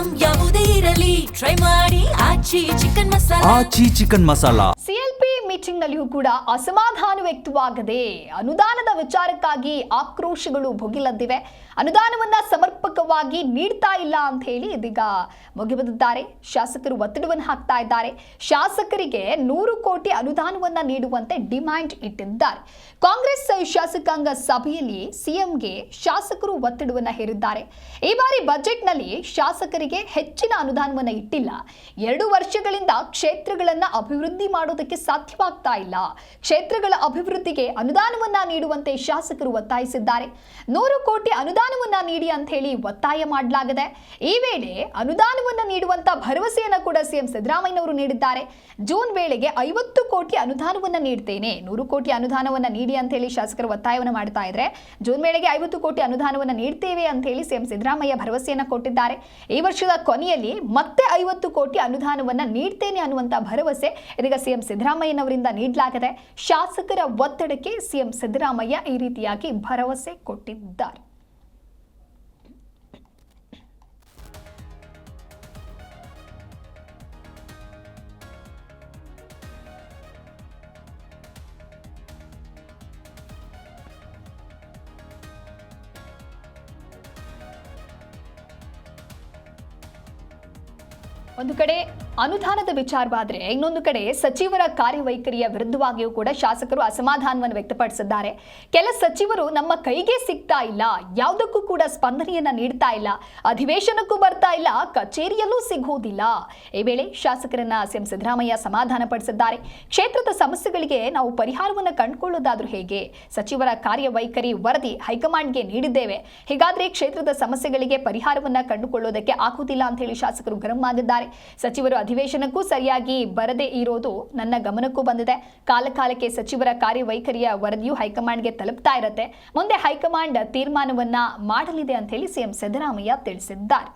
Item ಯಾವುದೇ ಇರಲಿ try ಮಾಡಿ ಆಚಿ ಚಿಕನ್ ಮಸಾಲಾ. ಸಿಎಲ್ಪಿ ಮೀಟಿಂಗ್ ನಲ್ಲಿಯೂ ಕೂಡ ಅಸಮಾಧಾನ ವ್ಯಕ್ತವಾಗದೆ ಅನುದಾನದ ವಿಚಾರಕ್ಕಾಗಿ ಆಕ್ರೋಶಗಳು ಭುಗಿಲದ್ದಿವೆ. ಅನುದಾನವನ್ನ ಸಮರ್ಪಕವಾಗಿ ನೀಡ್ತಾ ಇಲ್ಲ ಅಂತ ಹೇಳಿ ಇದೀಗ ಮುಗಿಬಿದ್ದಿದ್ದಾರೆ. ಶಾಸಕರು ಒತ್ತಡವನ್ನು ಹಾಕ್ತಾ ಇದ್ದಾರೆ. ಶಾಸಕರಿಗೆ 100 ಕೋಟಿ ಅನುದಾನವನ್ನ ನೀಡುವಂತೆ ಡಿಮ್ಯಾಂಡ್ ಇಟ್ಟಿದ್ದಾರೆ. ಕಾಂಗ್ರೆಸ್ ಶಾಸಕಾಂಗ ಸಭೆಯಲ್ಲಿ ಸಿಎಂಗೆ ಶಾಸಕರು ಒತ್ತಡವನ್ನ ಹೇರಿದ್ದಾರೆ. ಈ ಬಾರಿ ಬಜೆಟ್ನಲ್ಲಿ ಶಾಸಕರಿಗೆ ಹೆಚ್ಚಿನ ಅನುದಾನವನ್ನ ಇಟ್ಟಿಲ್ಲ. 2 ವರ್ಷಗಳಿಂದ ಕ್ಷೇತ್ರಗಳನ್ನ ಅಭಿವೃದ್ಧಿ ಮಾಡೋದಕ್ಕೆ ಸಾಧ್ಯವಾಗ್ತಾ ಇಲ್ಲ. ಕ್ಷೇತ್ರಗಳ ಅಭಿವೃದ್ಧಿಗೆ ಅನುದಾನವನ್ನ ನೀಡುವಂತೆ ಶಾಸಕರು ಒತ್ತಾಯಿಸಿದ್ದಾರೆ. 100 ಕೋಟಿ ಅನುದಾನವನ್ನ ನೀಡಿ ಅಂತ ಹೇಳಿ ಒತ್ತಾಯ ಮಾಡಲಾಗಿದೆ. ಈ ವೇಳೆ ಅನುದಾನವನ್ನ ನೀಡುವಂತ ಭರವಸೆಯನ್ನ ಕೂಡ ಸಿಎಂ ಸಿದ್ದರಾಮಯ್ಯನವರು ನೀಡಿದ್ದಾರೆ. ಜೂನ್ ವೇಳೆಗೆ 50 ಕೋಟಿ ಅನುದಾನವನ್ನ ನೀಡ್ತೇನೆ, 100 ಕೋಟಿ ಅನುದಾನವನ್ನ ನೀಡಿ ಅಂತ ಹೇಳಿ ಶಾಸಕರು ಒತ್ತಾಯವನ್ನ ಮಾಡ್ತಾ ಇದ್ರೆ, ಜೂನ್ ವೇಳೆಗೆ 50 ಕೋಟಿ ಅನುದಾನವನ್ನ ನೀಡ್ತೇವೆ ಅಂತ ಹೇಳಿ ಸಿಎಂ ಸಿದ್ದರಾಮಯ್ಯ ಭರವಸೆಯನ್ನ ಕೊಟ್ಟಿದ್ದಾರೆ. ಈ ವರ್ಷದ ಕೊನೆಯಲ್ಲಿ ಮತ್ತೆ 50 ಕೋಟಿ ಅನುದಾನವನ್ನ ನೀಡ್ತೇನೆ ಅನ್ನುವಂತ ಭರವಸೆ ಇದೀಗ ಸಿಎಂ ಸಿದ್ದರಾಮಯ್ಯನವರಿಂದ ನೀಡಲಾಗಿದೆ. ಶಾಸಕರ ಒತ್ತಡಕ್ಕೆ ಸಿಎಂ ಸಿದ್ದರಾಮಯ್ಯ ಈ ರೀತಿಯಾಗಿ ಭರವಸೆ ಕೊಟ್ಟಿದ್ದಾರೆ. ಒಂದು ಕಡೆ ಅನುದಾನದ ವಿಚಾರವಾದ್ರೆ, ಇನ್ನೊಂದು ಕಡೆ ಸಚಿವರ ಕಾರ್ಯವೈಖರಿಯ ವಿರುದ್ಧವಾಗಿಯೂ ಕೂಡ ಶಾಸಕರು ಅಸಮಾಧಾನವನ್ನು ವ್ಯಕ್ತಪಡಿಸಿದ್ದಾರೆ. ಕೆಲ ಸಚಿವರು ನಮ್ಮ ಕೈಗೆ ಸಿಗ್ತಾ ಇಲ್ಲ, ಯಾವುದಕ್ಕೂ ಕೂಡ ಸ್ಪಂದನೆಯನ್ನ ನೀಡ್ತಾ ಇಲ್ಲ, ಅಧಿವೇಶನಕ್ಕೂ ಬರ್ತಾ ಇಲ್ಲ, ಕಚೇರಿಯಲ್ಲೂ ಸಿಗೋದಿಲ್ಲ. ಈ ವೇಳೆ ಶಾಸಕರನ್ನ ಸಿಎಂ ಸಿದ್ದರಾಮಯ್ಯ ಸಮಾಧಾನ ಪಡಿಸಿದ್ದಾರೆ. ಕ್ಷೇತ್ರದ ಸಮಸ್ಯೆಗಳಿಗೆ ನಾವು ಪರಿಹಾರವನ್ನು ಕಂಡುಕೊಳ್ಳೋದಾದ್ರೂ ಹೇಗೆ? ಸಚಿವರ ಕಾರ್ಯವೈಖರಿ ವರದಿ ಹೈಕಮಾಂಡ್ಗೆ ನೀಡಿದ್ದೇವೆ. ಹೀಗಾದ್ರೆ ಕ್ಷೇತ್ರದ ಸಮಸ್ಯೆಗಳಿಗೆ ಪರಿಹಾರವನ್ನ ಕಂಡುಕೊಳ್ಳೋದಕ್ಕೆ ಆಗುವುದಿಲ್ಲ ಅಂತ ಹೇಳಿ ಶಾಸಕರು ಗರಂ ಆಗಿದ್ದಾರೆ. ಸಚಿವರು ಅಧಿವೇಶನಕ್ಕೂ ಸರಿಯಾಗಿ ಬರದೇ ಇರೋದು ನನ್ನ ಗಮನಕ್ಕೂ ಬಂದಿದೆ. ಕಾಲಕಾಲಕ್ಕೆ ಸಚಿವರ ಕಾರ್ಯವೈಖರಿಯ ವರದಿಯು ಹೈಕಮಾಂಡ್ಗೆ ತಲುಪ್ತಾ ಇರುತ್ತೆ. ಮುಂದೆ ಹೈಕಮಾಂಡ್ ತೀರ್ಮಾನವನ್ನ ಮಾಡಲಿದೆ ಅಂತ ಹೇಳಿ ಸಿಎಂ ಸಿದ್ದರಾಮಯ್ಯ ತಿಳಿಸಿದ್ದಾರೆ.